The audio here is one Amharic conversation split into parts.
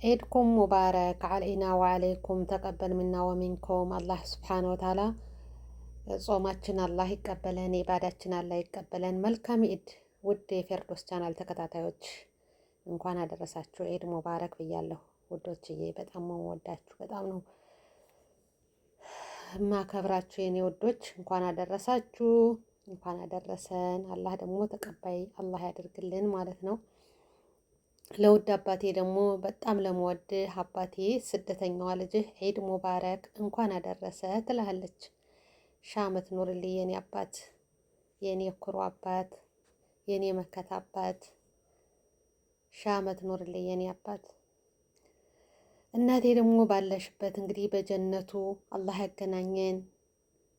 عيدكم مبارك علينا وعليكم تقبل منا ومنكم الله سبحانه وتعالى ጾማችን አላህ ይቀበለን ኢባዳችን አላህ ይቀበለን። መልካም ኢድ ውድ የፌርዶስ ቻናል ተከታታዮች እንኳን አደረሳችሁ። ኢድ ሙባረክ ብያለሁ ውዶችዬ። በጣም ነው የምወዳችሁ፣ በጣም ነው ማከብራችሁ የኔ ውዶች። እንኳን አደረሳችሁ፣ እንኳን አደረሰን። አላህ ደግሞ ተቀባይ አላህ ያደርግልን ማለት ነው። ለውድ አባቴ ደግሞ በጣም ለመወድህ አባቴ ስደተኛዋ ልጅህ ዒድ ሙባረክ እንኳን አደረሰ ትላለች። ሺህ ዓመት ኑርልኝ የኔ አባት፣ የኔ ኩሩ አባት፣ የኔ መከታ አባት። ሺህ ዓመት ኑርልኝ የኔ አባት። እናቴ ደግሞ ባለሽበት እንግዲህ በጀነቱ አላህ ያገናኘን።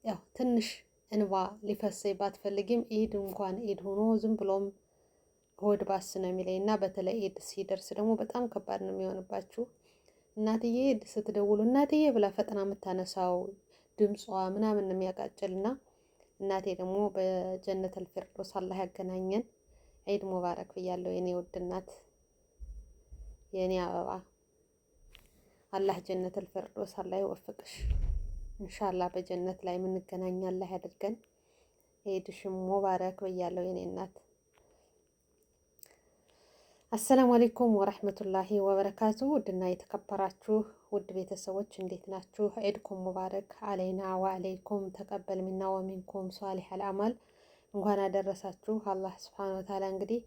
ያው ትንሽ እንባ ሊፈሰኝ ባትፈልጊም ኢድ እንኳን ኢድ ሆኖ ዝም ብሎም ሆድ ባስ ነው የሚለኝ እና በተለይ ኢድ ሲደርስ ደግሞ በጣም ከባድ ነው የሚሆንባችሁ። እናትዬ ስትደውሉ እናትዬ ብላ ፈጥና የምታነሳው ድምጿ ምናምን ነው የሚያቃጭልና እናቴ ደግሞ በጀነተል ፊርዶስ አላህ ያገናኘን። ዒድ ሙባረክ ብያለሁ የኔ ውድ እናት፣ የኔ አበባ። አላህ ጀነተል ፊርዶስ አላህ ይወፍቅሽ። ኢንሻአላህ በጀነት ላይ የምንገናኝ አላህ ያድርገን። ዒድሽም ሙባረክ ብያለሁ የኔ እናት። አሰላሙ አለይኩም ወረህመቱላሂ ወበረካቱ። ውድና የተከበራችሁ ውድ ቤተሰቦች እንዴት ናችሁ? ዒድኩም ሙባረክ አለይና ወአለይኩም ተቀበል ሚና ወሚንኩም ሷሊህ አልአማል። እንኳን አደረሳችሁ። አላህ ሱብሓነሁ ወተዓላ እንግዲህ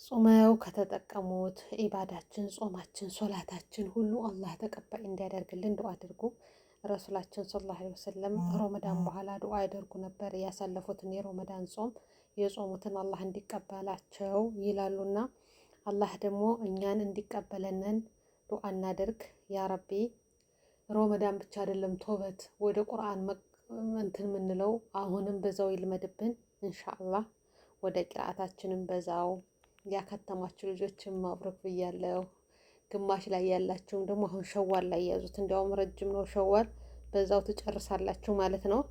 ጾመው ከተጠቀሙት ኢባዳችን፣ ጾማችን፣ ሶላታችን ሁሉ አላህ ተቀባይ እንዲያደርግልን ዱዓ አድርጉ። ረሱላችን ሰለላሁ ዐለይሂ ወሰለም ረመዳን በኋላ ዱዓ ያደርጉ ነበር። ያሳለፉትን የረመዳን ጾም የጾሙትን አላህ እንዲቀበላቸው ይላሉና አላህ ደግሞ እኛን እንዲቀበለንን ዱዓ እናድርግ ያ ረቢ። ረመዳን ብቻ አይደለም ተውበት ወደ ቁርአን እንትን የምንለው አሁንም በዛው ይልመድብን ኢንሻአላህ። ወደ ቂራአታችንም በዛው ያከተማችሁ ልጆችን መብሩክ ብያለሁ። ግማሽ ላይ ያላችሁም ደግሞ አሁን ሸዋል ላይ ያዙት። እንዲያውም ረጅም ነው ሸዋል፣ በዛው ትጨርሳላችሁ ማለት ነው።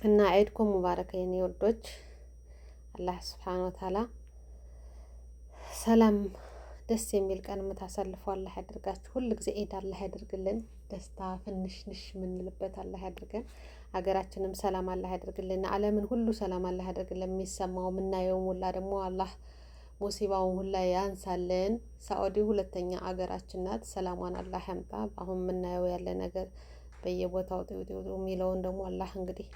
እና ዒድኩም ሙባረክ የኔ ወዶች። አላህ ሱብሓነሁ ወተዓላ ሰላም ደስ የሚል ቀን የምታሳልፉ አላህ ያድርጋችሁ። ሁል ጊዜ ዒድ አላህ ያድርግልን። ደስታ ፍንሽንሽ የምንልበት አላህ ያድርገን። ሀገራችንም ሰላም አላህ ያድርግልን። ዓለምን ሁሉ ሰላም አላህ ያድርግልን። የሚሰማው የምናየውም ሁላ ደግሞ አላህ ሙሲባውን ሁላ ያንሳልን። ሳዑዲ ሁለተኛ አገራችን ናት። ሰላሟን አላህ ያምጣ። አሁን የምናየው ያለ ነገር በየቦታው ጤው የሚለውን ደግሞ አላህ እንግዲህ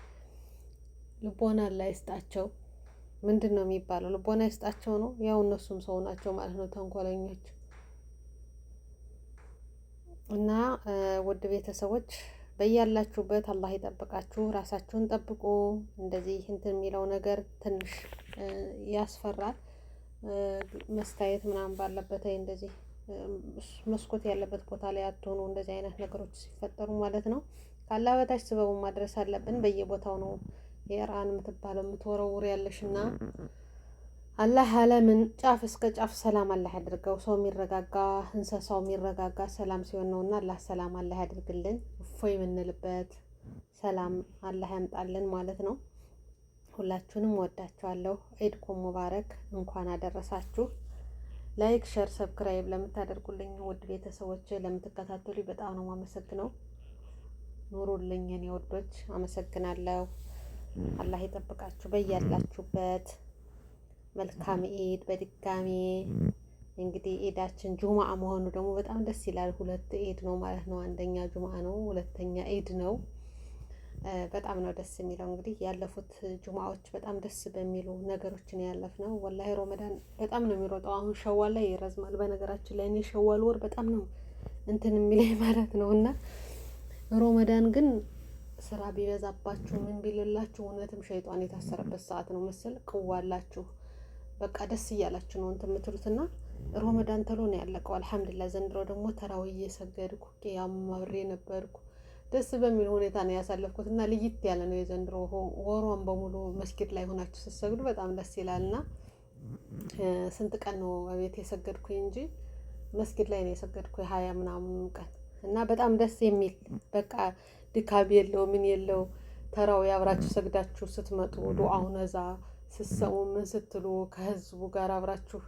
ልቦና አላህ ይስጣቸው። ምንድን ነው የሚባለው? ልቦና ይስጣቸው ነው። ያው እነሱም ሰው ናቸው ማለት ነው፣ ተንኮለኞች። እና ውድ ቤተሰቦች በያላችሁበት አላህ ይጠብቃችሁ። ራሳችሁን ጠብቁ። እንደዚህ እንትን የሚለው ነገር ትንሽ ያስፈራል። መስታየት ምናምን ባለበት እንደዚህ መስኮት ያለበት ቦታ ላይ አትሆኑ። እንደዚህ አይነት ነገሮች ሲፈጠሩ ማለት ነው። ካላ በታች ስበቡን ማድረስ አለብን። በየቦታው ነው የኢራን የምትባለው የምትወረውር ያለሽና አላህ ዓለምን ጫፍ እስከ ጫፍ ሰላም አላህ ያድርገው። ሰው የሚረጋጋ እንስሳው የሚረጋጋ ሰላም ሲሆን ነውና አላህ ሰላም አላህ ያድርግልን። እፎይ የምንልበት ሰላም አላህ ያምጣልን ማለት ነው። ሁላችሁንም ወዳችኋለሁ። ዒድኩም ሙባረክ፣ እንኳን አደረሳችሁ። ላይክ፣ ሸር፣ ሰብስክራይብ ለምታደርጉልኝ ውድ ቤተሰቦች ለምትከታተሉኝ በጣም ነው የማመሰግነው። ኑሩልኝ የኔ ወዶች፣ አመሰግናለሁ። አላህ ይጠብቃችሁ በያላችሁበት። መልካም ኢድ በድጋሚ። እንግዲህ ኢዳችን ጁማአ መሆኑ ደግሞ በጣም ደስ ይላል። ሁለት ኢድ ነው ማለት ነው። አንደኛ ጁማአ ነው፣ ሁለተኛ ኢድ ነው። በጣም ነው ደስ የሚለው። እንግዲህ ያለፉት ጁማዎች በጣም ደስ በሚሉ ነገሮች ነው ያለፍነው። ወላሂ ረመዳን በጣም ነው የሚሮጠው። አሁን ሸዋል ላይ ይረዝማል። በነገራችን ላይ እኔ ሸዋል ወር በጣም ነው እንትን የሚለኝ ማለት ነው። እና ረመዳን ግን ስራ ቢበዛባችሁ ምን ቢልላችሁ እውነትም ሸይጧን የታሰረበት ሰዓት ነው መሰል። ቅዋላችሁ በቃ ደስ እያላችሁ ነው እንትን የምትሉትና ረመዳን ተሎ ነው ያለቀው። አልሐምዱሊላህ። ዘንድሮ ደግሞ ተራዊ እየሰገድኩ ቂያም አብሬ ነበርኩ። ደስ በሚል ሁኔታ ነው ያሳለፍኩት እና ልይት ያለ ነው የዘንድሮ። ወሯን በሙሉ መስጊድ ላይ ሆናችሁ ስትሰግዱ በጣም ደስ ይላልና ስንት ቀን ነው ቤት የሰገድኩኝ እንጂ መስጊድ ላይ ነው የሰገድኩ 20 ምናምን ቀን እና በጣም ደስ የሚል በቃ ድካብ የለው ምን የለው። ተራው ያብራችሁ ሰግዳችሁ ስትመጡ ዱዓውን እዛ ስትሰሙ ምን ስትሉ ከህዝቡ ጋር አብራችሁ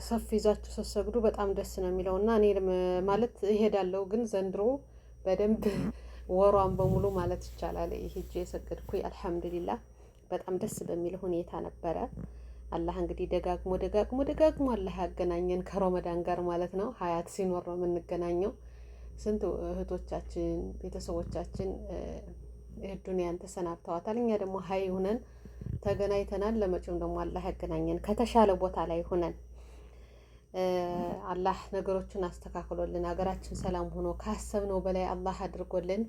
ሰፍ ይዛችሁ ስትሰግዱ በጣም ደስ ነው የሚለው እና እኔ ማለት እሄዳለሁ። ግን ዘንድሮ በደንብ ወሯን በሙሉ ማለት ይቻላል ሄጄ የሰገድኩኝ አልሐምዱሊላህ በጣም ደስ በሚል ሁኔታ ነበረ። አላህ እንግዲህ ደጋግሞ አላህ ያገናኘን ከረመዳን ጋር ማለት ነው። ሀያት ሲኖር ነው የምንገናኘው። ስንት እህቶቻችን ቤተሰቦቻችን ዱንያን ተሰናብተዋታል። እኛ ደግሞ ሀይ ሁነን ተገናኝተናል። ለመጪውም ደግሞ አላህ ያገናኘን ከተሻለ ቦታ ላይ ሁነን አላህ ነገሮችን አስተካክሎልን ሀገራችን ሰላም ሆኖ ካሰብነው በላይ አላህ አድርጎልን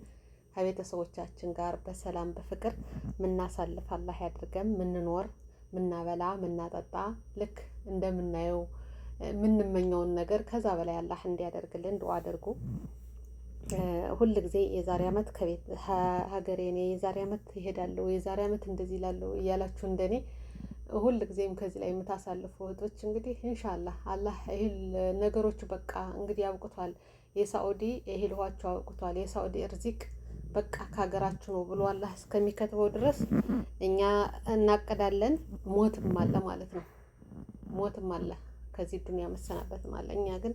ከቤተሰቦቻችን ጋር በሰላም በፍቅር ምናሳልፍ አላህ ያድርገን። ምንኖር ምናበላ ምናጠጣ ልክ እንደምናየው ምንመኘውን ነገር ከዛ በላይ አላህ እንዲያደርግልን ዱአ አድርጉ። ሁል ጊዜ የዛሬ አመት ከቤት ሀገሬ ነኝ፣ የዛሬ አመት ይሄዳለሁ፣ የዛሬ አመት እንደዚህ እላለሁ እያላችሁ እንደኔ ሁል ጊዜም ከዚህ ላይ የምታሳልፉ እህቶች እንግዲህ ኢንሻአላህ አላህ እህል ነገሮቹ በቃ እንግዲህ አብቅቷል። የሳኡዲ እህል ውሃቸው አብቅቷል። የሳኡዲ እርዚቅ በቃ ከሀገራችሁ ነው ብሎ አላህ እስከሚከትበው ድረስ እኛ እናቅዳለን። ሞትም አለ ማለት ነው። ሞትም አለ፣ ከዚህ ዱንያ መሰናበትም አለ። እኛ ግን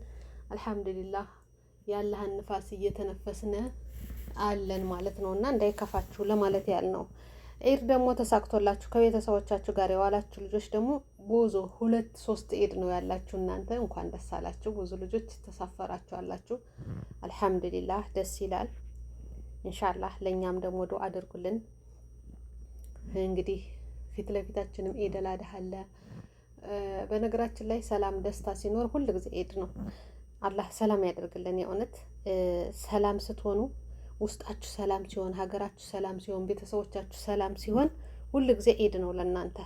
አልሐምዱሊላህ የአላህን ንፋስ እየተነፈስን አለን ማለት ነው። እና እንዳይከፋችሁ ለማለት ያህል ነው። ኢድ ደግሞ ተሳክቶላችሁ ከቤተሰቦቻችሁ ጋር የዋላችሁ ልጆች ደግሞ ብዙ 2-3 ኢድ ነው ያላችሁ እናንተ እንኳን ደስ አላችሁ። ብዙ ልጆች ተሳፈራችሁ አላችሁ። አልሐምዱሊላህ ደስ ይላል። ኢንሻአላህ ለኛም ደግሞ ዱአ አድርጉልን። እንግዲህ ፊት ለፊታችንም ኢድ አልአድሃ አለ። በነገራችን ላይ ሰላም ደስታ ሲኖር ሁሉ ጊዜ ኢድ ነው። አላህ ሰላም ያደርግልን። የእውነት ሰላም ስትሆኑ ውስጣችሁ ሰላም ሲሆን፣ ሀገራችሁ ሰላም ሲሆን፣ ቤተሰቦቻችሁ ሰላም ሲሆን ሁሉ ጊዜ ኢድ ነው ለእናንተ።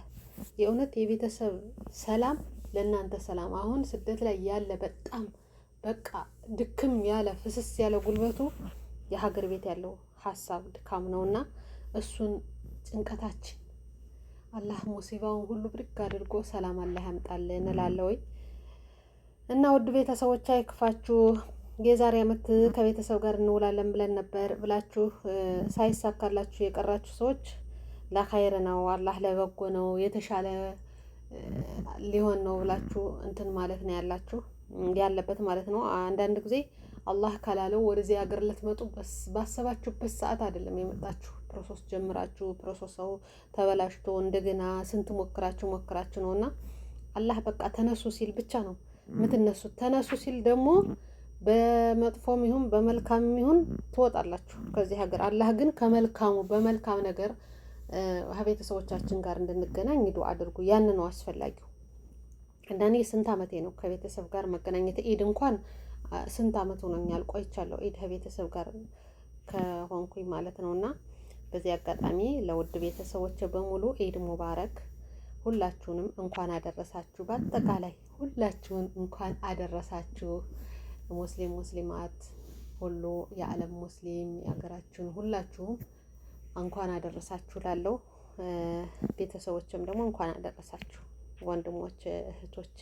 የእውነት የቤተሰብ ሰላም ለእናንተ ሰላም። አሁን ስደት ላይ ያለ በጣም በቃ ድክም ያለ ፍስስ ያለ ጉልበቱ የሀገር ቤት ያለው ሀሳብ ድካም ነውና እሱን ጭንቀታችን አላህ ሙሲባውን ሁሉ ብድግ አድርጎ ሰላም አላህ ያምጣልን እላለሁ። እና ውድ ቤተሰቦች አይክፋችሁ። የዛሬ አመት ከቤተሰብ ጋር እንውላለን ብለን ነበር ብላችሁ ሳይሳካላችሁ የቀራችሁ ሰዎች ለኸይር ነው፣ አላህ ለበጎ ነው፣ የተሻለ ሊሆን ነው ብላችሁ እንትን ማለት ነው ያለበት ማለት ነው። አንዳንድ ጊዜ አላህ ካላለው ወደዚህ ሀገር ልትመጡ ባሰባችሁበት ሰዓት አይደለም የመጣችሁ። ፕሮሰስ ጀምራችሁ ፕሮሰሱ ተበላሽቶ እንደገና ስንት ሞክራችሁ ነውና አላህ በቃ ተነሱ ሲል ብቻ ነው የምትነሱት። ተነሱ ሲል ደግሞ በመጥፎም ይሁን በመልካም ይሁን ትወጣላችሁ ከዚህ ሀገር። አላህ ግን ከመልካሙ በመልካም ነገር ከቤተሰቦቻችን ጋር እንድንገናኝ ዱአ አድርጉ። ያን ነው አስፈላጊው። እንደኔ ስንት አመቴ ነው ከቤተሰብ ጋር መገናኘት። ኢድ እንኳን ስንት አመት ሆኖኛል ቆይቻለሁ ኢድ ከቤተሰብ ጋር ከሆንኩኝ ማለት ነውና በዚህ አጋጣሚ ለውድ ቤተሰቦች በሙሉ ኢድ ሙባረክ። ሁላችሁንም እንኳን አደረሳችሁ። በአጠቃላይ ሁላችሁን እንኳን አደረሳችሁ። ሙስሊማት ሁሉ የዓለም ሙስሊም የሀገራችሁን ሁላችሁም እንኳን አደረሳችሁ ላለው ቤተሰቦችም ደግሞ እንኳን አደረሳችሁ። ወንድሞች እህቶች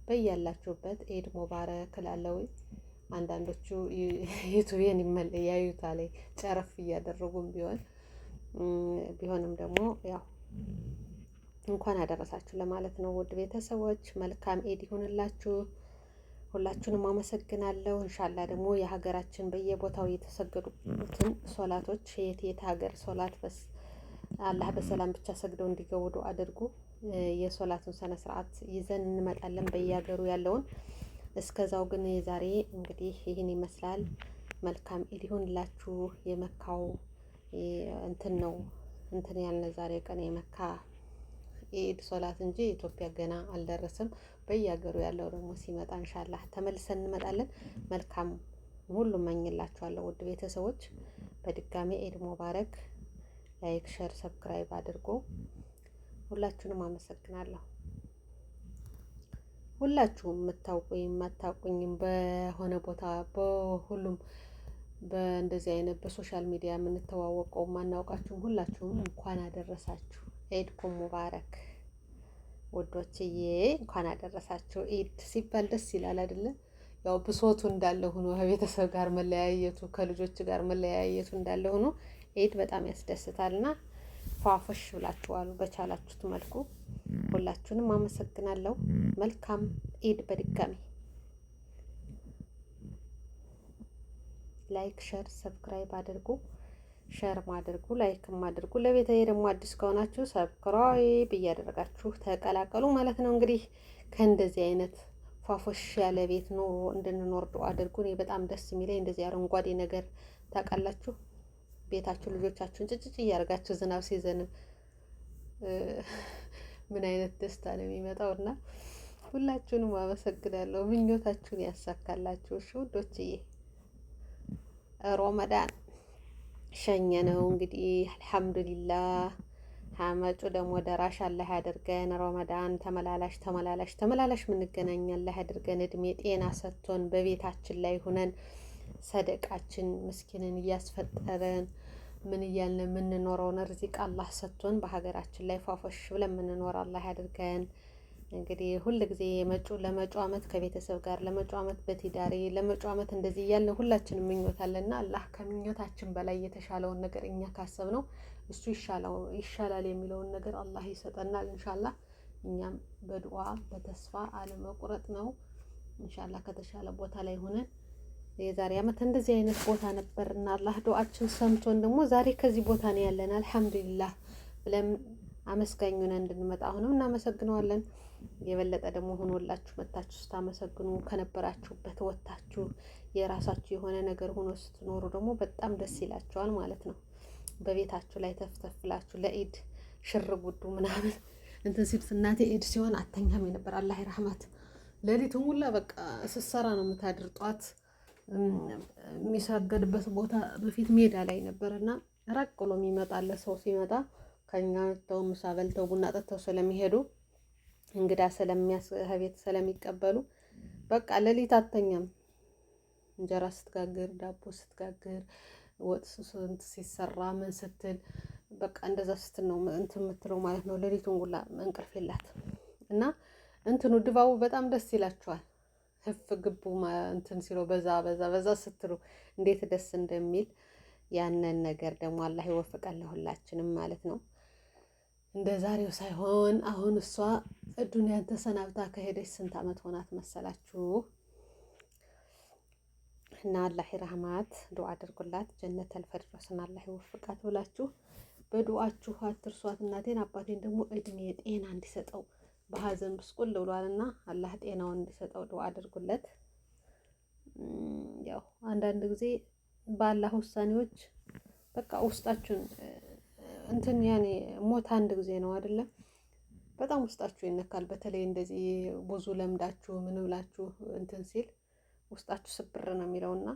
በያላችሁበት ኢድ ሙባረክ ላለው። አንዳንዶቹ ዩቲዩብን ያዩታል ጨረፍ እያደረጉም ቢሆንም ደግሞ ያው እንኳን አደረሳችሁ ለማለት ነው። ውድ ቤተሰቦች መልካም ኢድ ይሁንላችሁ። ሁላችሁንም አመሰግናለሁ። ኢንሻአላህ ደግሞ የሀገራችን በየቦታው የተሰገዱትን ሶላቶች የት ሀገር ሶላት አላህ በሰላም ብቻ ሰግደው እንዲገቡ ዱአ አድርጉ። የሶላቱን ሰነ ስርዓት ይዘን እንመጣለን በየሀገሩ ያለውን። እስከዛው ግን የዛሬ እንግዲህ ይህን ይመስላል። መልካም ኢድ ይሁንላችሁ። የመካው እንትን ያልነ ዛሬ ቀን የመካ የኢድ ሶላት እንጂ ኢትዮጵያ ገና አልደረሰም። በየሀገሩ ያለው ደግሞ ሲመጣ ኢንሻአላህ ተመልሰን እንመጣለን። መልካም ሁሉ መኝላችኋለሁ ውድ ቤተሰቦች። በድጋሚ ኢድ ሙባረክ። ላይክ፣ ሼር፣ ሰብስክራይብ አድርጎ ሁላችሁንም አመሰግናለሁ። ሁላችሁም የምታውቁኝ የማታውቁኝም በሆነ ቦታ በሁሉም በእንደዚህ አይነት በሶሻል ሚዲያ የምንተዋወቀው ማናውቃችሁም ሁላችሁም እንኳን አደረሳችሁ። ኢድኩም ሙባረክ ውዶችዬ፣ እንኳን አደረሳችሁ። ኢድ ሲባል ደስ ይላል አይደለ? ያው ብሶቱ እንዳለ ሆኖ ከቤተሰብ ጋር መለያየቱ ከልጆች ጋር መለያየቱ እንዳለ ሆኖ ኢድ በጣም ያስደስታልና ፏፈሽ ብላችኋል በቻላችሁት መልኩ። ሁላችሁንም አመሰግናለሁ። መልካም ኢድ በድጋሚ። ላይክ፣ ሸር፣ ሰብስክራይብ አድርጉ። ሸርም አድርጉ፣ ላይክም አድርጉ። ለቤተዬ ደግሞ አዲስ ከሆናችሁ ሰብስክራይብ እያደረጋችሁ ተቀላቀሉ ማለት ነው። እንግዲህ ከእንደዚህ አይነት ፏፎሽ ያለ ቤት ኑሮ እንድንኖር ዱአ አድርጉ። እኔ በጣም ደስ የሚለኝ እንደዚህ አረንጓዴ ነገር ታውቃላችሁ፣ ቤታችሁ ልጆቻችሁን ጭጭጭ እያደረጋችሁ ዝናብ ሲዘንብ ምን አይነት ደስታ ነው የሚመጣው። እና ሁላችሁንም አመሰግናለሁ። ምኞታችሁን ያሳካላችሁ። እሺ ውዶችዬ፣ ሮመዳን ሸኘ ነው እንግዲህ አልሐምዱሊላህ። ሀመጩ ደግሞ ደራሽ አላህ ያድርገን። ረመዳን ተመላላሽ ተመላላሽ ተመላላሽ ምንገናኝ አላህ ያድርገን። እድሜ ጤና ሰጥቶን በቤታችን ላይ ሁነን ሰደቃችን ምስኪንን እያስፈጠረን ምን እያልን የምንኖረውን ርዚቅ አላህ ሰጥቶን በሀገራችን ላይ ፏፎሽ ብለን የምንኖር አላህ ያድርገን። እንግዲህ ሁል ጊዜ ለመጪው ዓመት ከቤተሰብ ጋር ለመጪው ዓመት በትዳሬ ለመጪው ዓመት እንደዚህ እያልን ሁላችንም ምኞታለና አላህ ከምኞታችን በላይ የተሻለውን ነገር እኛ ካሰብነው እሱ ይሻላል የሚለውን ነገር አላህ ይሰጠናል ኢንሻአላህ። እኛም በዱዓ በተስፋ አለመቁረጥ ነው ኢንሻአላህ ከተሻለ ቦታ ላይ ሆነን የዛሬ ዓመት እንደዚህ አይነት ቦታ ነበርና አላህ ዱዓችን ሰምቶን ደግሞ ዛሬ ከዚህ ቦታ ነው ያለን አልሐምዱሊላህ ብለን አመስጋኙን እንድንመጣ አሁንም እናመሰግነዋለን። የበለጠ ደግሞ ሆኖላችሁ መታችሁ ስታመሰግኑ ከነበራችሁበት ወጣችሁ የራሳችሁ የሆነ ነገር ሆኖ ስትኖሩ ደግሞ በጣም ደስ ይላችኋል ማለት ነው። በቤታችሁ ላይ ተፍተፍላችሁ ለኢድ ሽር ጉዱ ምናምን እንትን ሲል እናቴ ኢድ ሲሆን አተኛም የነበር አላህ ይራህማት። ሌሊቱን ሁላ በቃ ስትሰራ ነው የምታድር። ጧት የሚሰገድበት ቦታ በፊት ሜዳ ላይ ነበርና ራቅ ብሎ የሚመጣለ ሰው ሲመጣ ከኛ ተው ምሳ በልተው ቡና ጠጥተው ስለሚሄዱ እንግዳ ከቤት ስለሚቀበሉ በቃ ሌሊት አተኛም። እንጀራ ስትጋግር ዳቦ ስትጋግር ወጥ ሲሰራ ምን ስትል በቃ እንደዛ ስትል ነው እንትን የምትለው ማለት ነው። ሌሊቱን ሁላ እንቅልፍ የላት እና እንትኑ ድባቡ በጣም ደስ ይላችኋል። ህፍ ግቡ እንትን ሲለው በዛ ስትሉ እንዴት ደስ እንደሚል ያንን ነገር ደግሞ አላህ ይወፍቃል ለሁላችንም ማለት ነው። እንደ ዛሬው ሳይሆን አሁን እሷ ዱንያን ተሰናብታ ከሄደች ስንት ዓመት ሆናት መሰላችሁ? እና አላህ ይራህማት። ዱዓ አድርጉላት ጀነተል ፊርደውስን አላህ ይወፍቃት ብላችሁ በዱዓችሁ አትርሷት። እናቴን አባቴን ደግሞ እድሜ ጤና እንዲሰጠው በሀዘን ብስቁል ብሏልና አላህ ጤናውን እንዲሰጠው ዱዓ አድርጉለት። ያው አንዳንድ ጊዜ በአላህ ውሳኔዎች በቃ ውስጣችሁን እንትን ያኔ ሞት አንድ ጊዜ ነው አይደለም፣ በጣም ውስጣችሁ ይነካል። በተለይ እንደዚህ ብዙ ለምዳችሁ ምን ብላችሁ እንትን ሲል ውስጣችሁ ስብር ነው የሚለውና